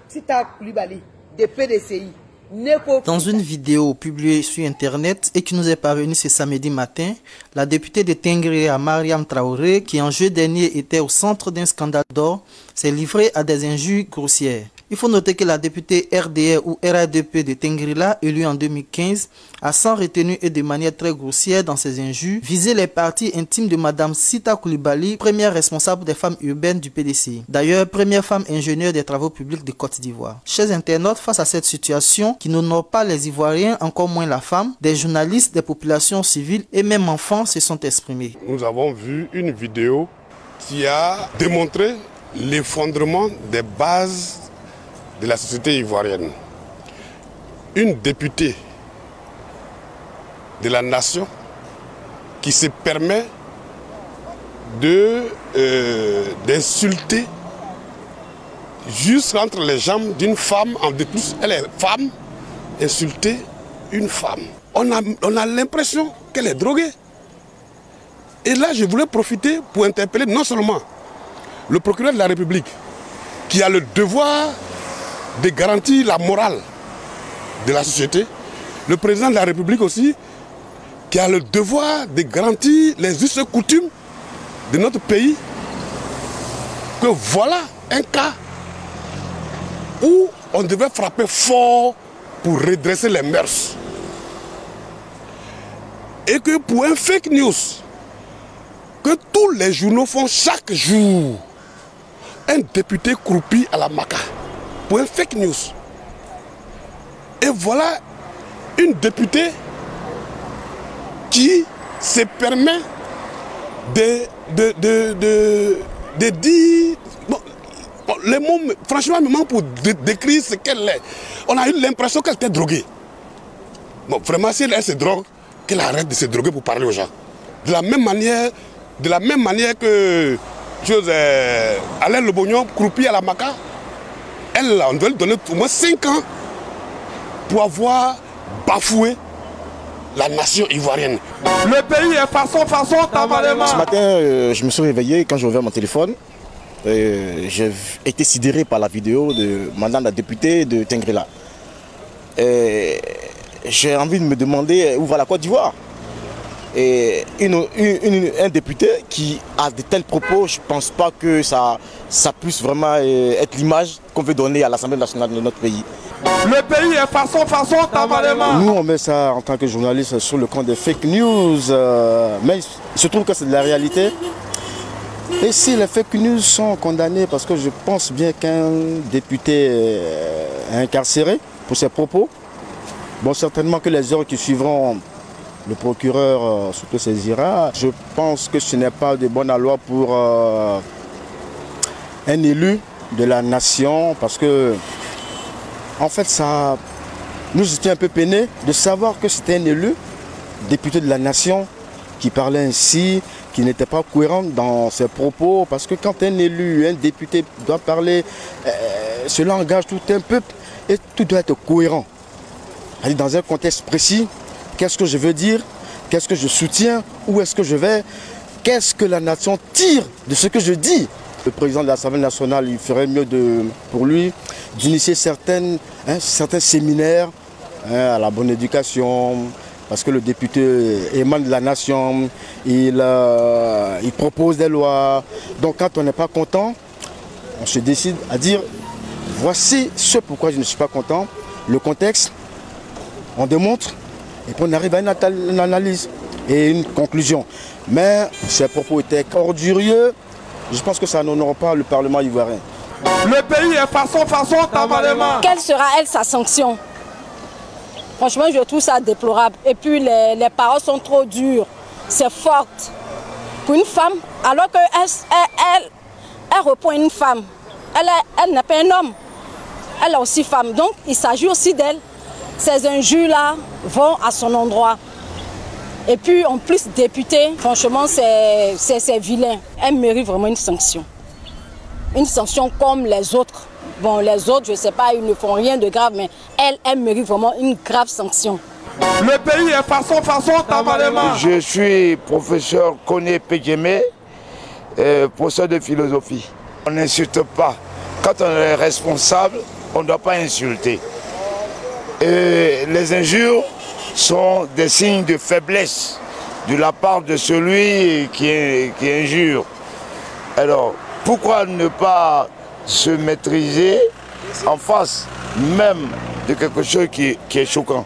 Sita Coulibaly de PDCI. Dans une vidéo publiée sur Internet et qui nous est parvenue ce samedi matin, la députée de Tengrela, Mariam Traoré, qui en juillet dernier était au centre d'un scandale d'or, s'est livrée à des injures grossières. Il faut noter que la députée RDR ou RADP de Tengrela, élue en 2015, a sans retenue et de manière très grossière dans ses injures, visé les parties intimes de Madame Sita Coulibaly, première responsable des femmes urbaines du PDCI. D'ailleurs, première femme ingénieure des travaux publics de Côte d'Ivoire. Chers internautes, face à cette situation qui n'honore pas les Ivoiriens, encore moins la femme, des journalistes, des populations civiles et même enfants se sont exprimés. Nous avons vu une vidéo qui a démontré l'effondrement des bases de la société ivoirienne. Une députée de la nation qui se permet d'insulter juste entre les jambes d'une femme, en de plus elle est femme, insulter une femme. On a l'impression qu'elle est droguée. Et là, je voulais profiter pour interpeller non seulement le procureur de la République, qui a le devoir de garantir la morale de la société, le président de la République aussi, qui a le devoir de garantir les us et coutumes de notre pays, que voilà un cas où on devait frapper fort pour redresser les mœurs. Et que pour un fake news que tous les journaux font chaque jour, un député croupi à la maca, pour un fake news. Et voilà une députée qui se permet de dire... Bon, les mots, franchement, me manquent pour décrire ce qu'elle est. On a eu l'impression qu'elle était droguée. Bon, vraiment, si elle se drogue, qu'elle arrête de se droguer pour parler aux gens. De la même manière que Alain Le Bognon, croupi à la maca, elle, on doit lui donner au moins 5 ans pour avoir bafoué la nation ivoirienne. Le pays est façon, tabalément. Ce matin, je me suis réveillé quand j'ai ouvert mon téléphone. J'ai été sidéré par la vidéo de madame la députée de Tengrela. J'ai envie de me demander où va la Côte d'Ivoire. Et un député qui a de tels propos, je ne pense pas que ça puisse vraiment être l'image qu'on veut donner à l'Assemblée nationale de notre pays. Le pays est façon, tabalément. Nous, on met ça en tant que journaliste sur le compte des fake news, mais il se trouve que c'est de la réalité. Et si les fake news sont condamnés, parce que je pense bien qu'un député est incarcéré pour ses propos, bon, certainement que les heures qui suivront, le procureur se saisira. Je pense que ce n'est pas de bonne loi pour un élu de la nation, parce que, en fait, ça nous étions un peu peinés de savoir que c'était un élu, député de la nation, qui parlait ainsi, qui n'était pas cohérent dans ses propos, parce que quand un élu, un député doit parler, cela engage tout un peuple et tout doit être cohérent. Dans un contexte précis, qu'est-ce que je veux dire? Qu'est-ce que je soutiens? Où est-ce que je vais? Qu'est-ce que la nation tire de ce que je dis? Le président de l'Assemblée nationale, il ferait mieux pour lui d'initier certains séminaires à la bonne éducation, parce que le député émane de la nation, il propose des lois. Donc quand on n'est pas content, on se décide à dire voici ce pourquoi je ne suis pas content, le contexte, on démontre, et puis on arrive à une analyse et une conclusion. Mais ces propos étaient ordurieux, je pense que ça n'honore pas le Parlement ivoirien. Le pays est façon, tabalément. Quelle sera, elle, sa sanction? Franchement, je trouve ça déplorable. Et puis, les paroles sont trop dures. C'est forte. Pour une femme, alors qu'elle reprend une femme. Elle n'est pas un homme. Elle est aussi femme. Donc, il s'agit aussi d'elle. Ces injures-là vont à son endroit. Et puis, en plus, députée, franchement, c'est vilain. Elle mérite vraiment une sanction. Une sanction comme les autres. Bon, les autres, je ne sais pas, ils ne font rien de grave, mais elle mérite vraiment une grave sanction. Le pays est façon, tabalément. Je suis professeur Koné Pédjemé, professeur de philosophie. On n'insulte pas. Quand on est responsable, on ne doit pas insulter. Et les injures sont des signes de faiblesse de la part de celui qui injure. Alors, pourquoi ne pas se maîtriser en face même de quelque chose qui est choquant?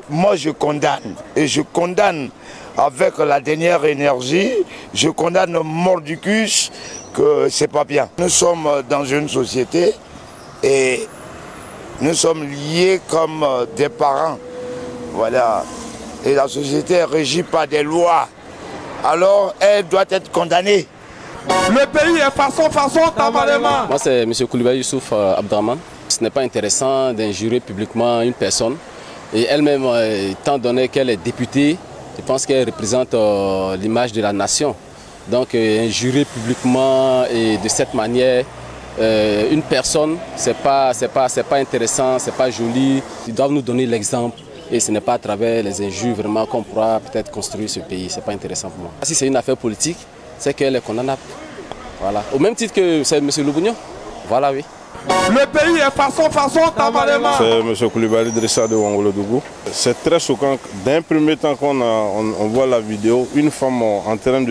Moi, je condamne, et je condamne avec la dernière énergie, je condamne mordicus que c'est pas bien. Nous sommes dans une société et nous sommes liés comme des parents. Voilà. Et la société est régie par des lois. Alors, elle doit être condamnée. Le pays est façon Tamalema. Moi, c'est M. Koulibaly Youssouf Abdraman. Ce n'est pas intéressant d'injurer publiquement une personne. Et elle-même, étant donné qu'elle est députée, je pense qu'elle représente l'image de la nation. Donc, injurer publiquement et de cette manière une personne, c'est pas intéressant, c'est pas joli. Ils doivent nous donner l'exemple. Et ce n'est pas à travers les injures vraiment qu'on pourra peut-être construire ce pays. Ce n'est pas intéressant pour moi. Si c'est une affaire politique, c'est qu'elle est condamnable. Voilà. Au même titre que c'est M. Loubouignon. Voilà, oui. Le pays est façon Tamalema. C'est M. Koulibaly Drissa de Wangolodougou. C'est très choquant. D'un premier temps qu'on voit la vidéo, une femme en train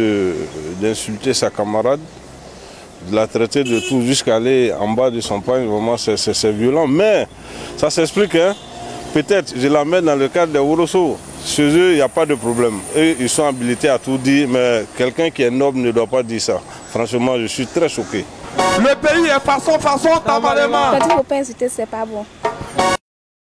d'insulter sa camarade, de la traiter de tout jusqu'à aller en bas de son pain. Vraiment, c'est violent. Mais ça s'explique, hein. Peut-être, je la mets dans le cadre des Woroso. Chez eux, il n'y a pas de problème. Eux, ils sont habilités à tout dire, mais quelqu'un qui est noble ne doit pas dire ça. Franchement, je suis très choqué. Le pays est façon Tamalema. Quand il ne faut pas insulter, c'est pas bon.